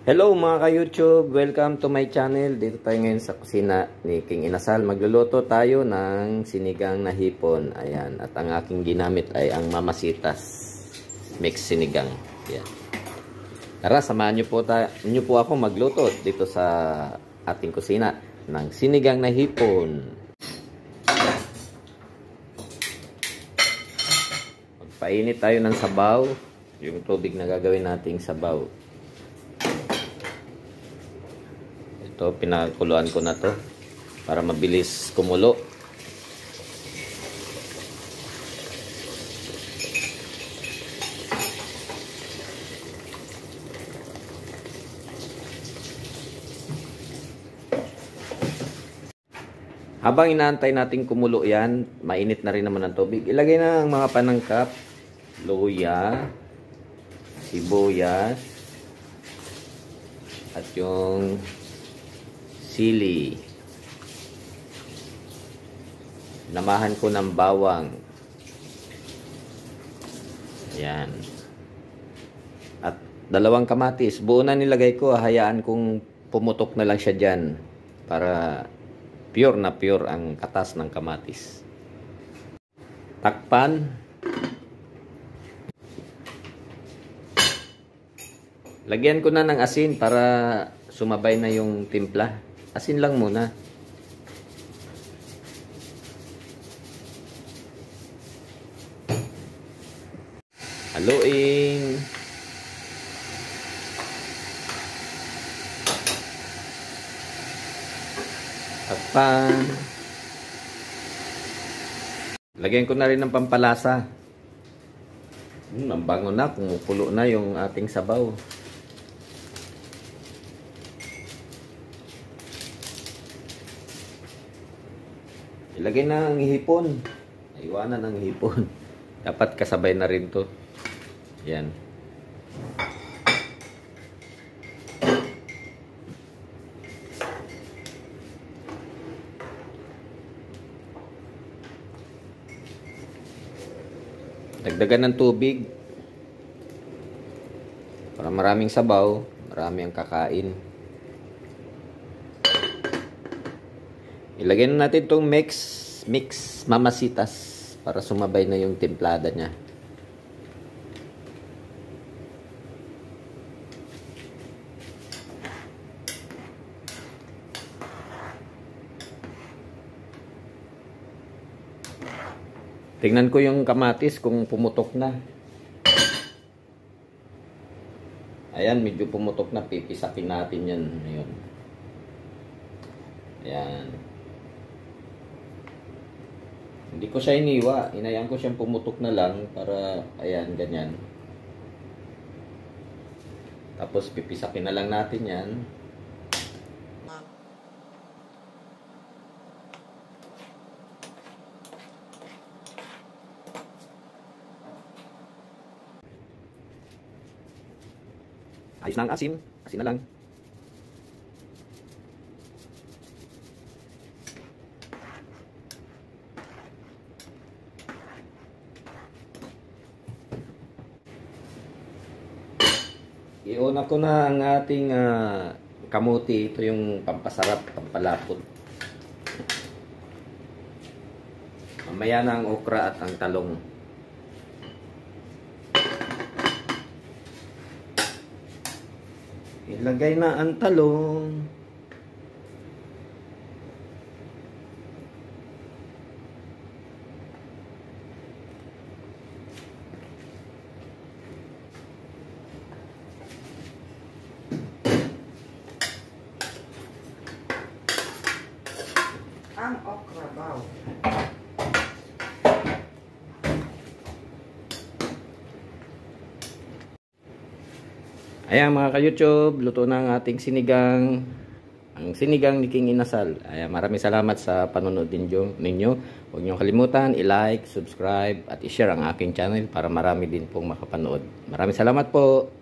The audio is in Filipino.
Hello mga ka-YouTube! Welcome to my channel. Dito tayo ngayon sa kusina ni King Inasal. Magluluto tayo ng sinigang na hipon. Ayan. At ang aking ginamit ay ang Mamasitas mix sinigang. Ayan. Tara, samahan niyo po ako magluto dito sa ating kusina ng sinigang na hipon. Magpainit tayo ng sabaw. Yung tubig na gagawin nating sabaw. Ito, pinakuluan ko na to para mabilis kumulo. Habang inaantay natin kumulo yan, mainit na rin naman ang tubig. Ilagay na ang mga panangkap, luya, sibuyas, at yung sili. Namahan ko ng bawang. Yan. At dalawang kamatis. Buo na nilagay ko. Hayaan kong pumutok na lang siya dyan. Para pure na pure ang katas ng kamatis. Takpan. Lagyan ko na ng asin para sumabay na yung timpla. Asin lang muna. Haluin. Takpan. Lagyan ko na rin ng pampalasa. Ang bango na, kumukulo na yung ating sabaw. Ilagay na ang hipon. Iwanan ang hipon. Dapat kasabay na rin to. Yan. Dagdagan ng tubig. Para maraming sabaw, marami ang kakain. Ilagay na natin itong mix Mamasitas para sumabay na yung timplada niya. Tingnan ko yung kamatis kung pumutok na. Ayan, medyo pumutok na. Pipisakin natin yan. Ayan. Ayan. Hindi ko siya iniwa. Inayaan ko siyang pumutok na lang para, ayan, ganyan. Tapos pipisakin na lang natin yan. Ayos na ang asin. Asin na lang. Iuna ko na ang ating kamuti. Ito yung pampasarap, pampalapot. Mamaya na ang okra at ang talong. Ilagay na ang talong. Ang okra baw. Ayan mga ka-YouTube, luto na ang ating sinigang. Ang sinigang ni King Inasal. Ayan, maraming salamat sa panonood ninyo. Huwag niyo kalimutan, i-like, subscribe, at i-share ang aking channel para marami din pong makapanood. Maraming salamat po.